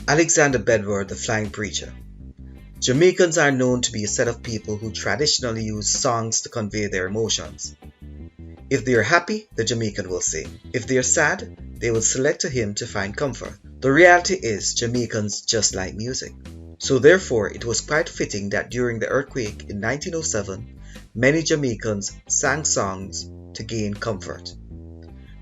Alexander Bedward, the Flying Preacher. Jamaicans are known to be a set of people who traditionally use songs to convey their emotions. If they are happy, the Jamaican will sing. If they are sad, they will select a hymn to find comfort. The reality is, Jamaicans just like music. So therefore, it was quite fitting that during the earthquake in 1907, many Jamaicans sang songs to gain comfort.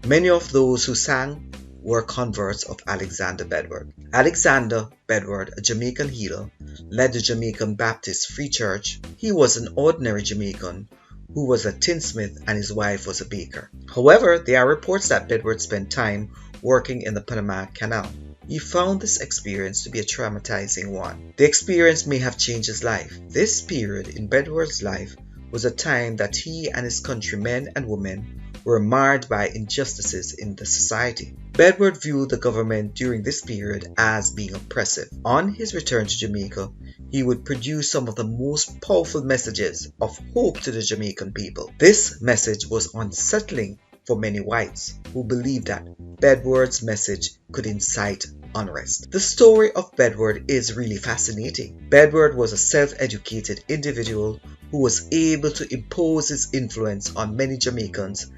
Many of those who sang were converts of Alexander Bedward. Alexander Bedward, a Jamaican healer, led the Jamaican Baptist Free Church. He was an ordinary Jamaican who was a tinsmith and his wife was a baker. However, there are reports that Bedward spent time working in the Panama Canal. He found this experience to be a traumatizing one. The experience may have changed his life. This period in Bedward's life was a time that he and his countrymen and women were marred by injustices in the society. Bedward viewed the government during this period as being oppressive. On his return to Jamaica, he would produce some of the most powerful messages of hope to the Jamaican people. This message was unsettling for many whites who believed that Bedward's message could incite unrest. The story of Bedward is really fascinating. Bedward was a self-educated individual who was able to impose his influence on many Jamaicans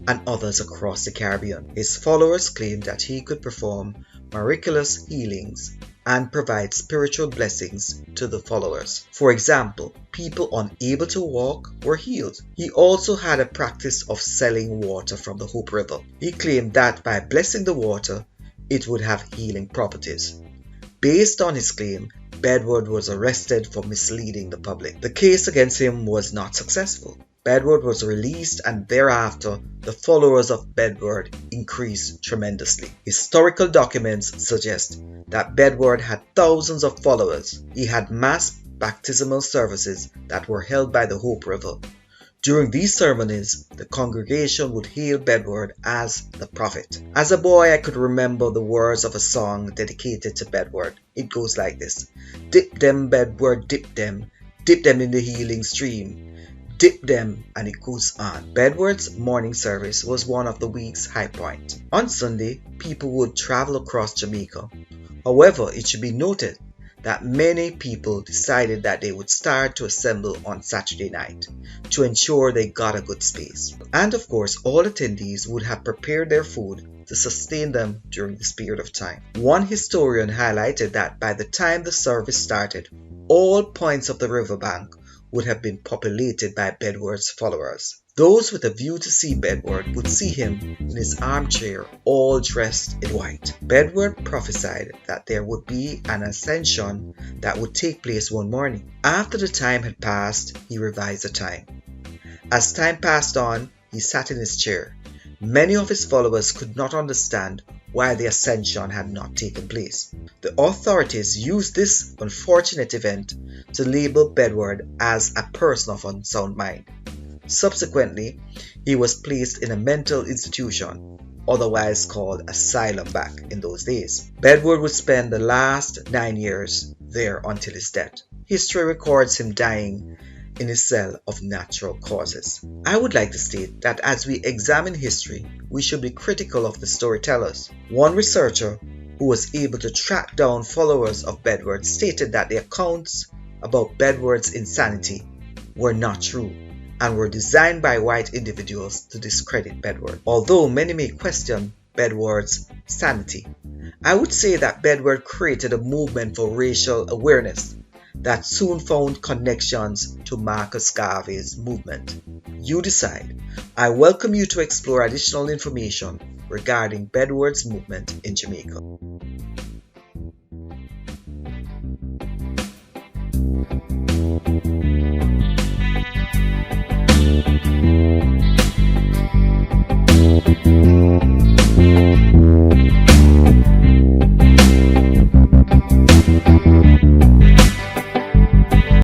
and others across the Caribbean. His followers claimed that he could perform miraculous healings and provide spiritual blessings to the followers. For example, people unable to walk were healed. He also had a practice of selling water from the Hope River. He claimed that by blessing the water, it would have healing properties. Based on his claim, Bedward was arrested for misleading the public. The case against him was not successful. Bedward was released, and thereafter the followers of Bedward increased tremendously. Historical documents suggest that Bedward had thousands of followers. He had mass baptismal services that were held by the Hope River. During these ceremonies, the congregation would hail Bedward as the prophet. As a boy, I could remember the words of a song dedicated to Bedward. It goes like this: "Dip them, Bedward, dip them in the healing stream. Dip them," and it goes on. Bedward's morning service was one of the week's high point. On Sunday, people would travel across Jamaica. However, it should be noted that many people decided that they would start to assemble on Saturday night to ensure they got a good space. And of course, all attendees would have prepared their food to sustain them during this period of time. One historian highlighted that by the time the service started, all points of the riverbank would have been populated by Bedward's followers. Those with a view to see Bedward would see him in his armchair, all dressed in white. Bedward prophesied that there would be an ascension that would take place one morning. After the time had passed, he revised the time. As time passed on, he sat in his chair. Many of his followers could not understand why the ascension had not taken place. The authorities used this unfortunate event to label Bedward as a person of unsound mind. Subsequently, he was placed in a mental institution, otherwise called asylum back in those days. Bedward would spend the last 9 years there until his death. History records him dying in his cell of natural causes. I would like to state that as we examine history, we should be critical of the storytellers. One researcher who was able to track down followers of Bedward stated that the accounts about Bedward's insanity were not true and were designed by white individuals to discredit Bedward. Although many may question Bedward's sanity, I would say that Bedward created a movement for racial awareness that soon found connections to Marcus Garvey's movement. You decide. I welcome you to explore additional information regarding Bedward's movement in Jamaica.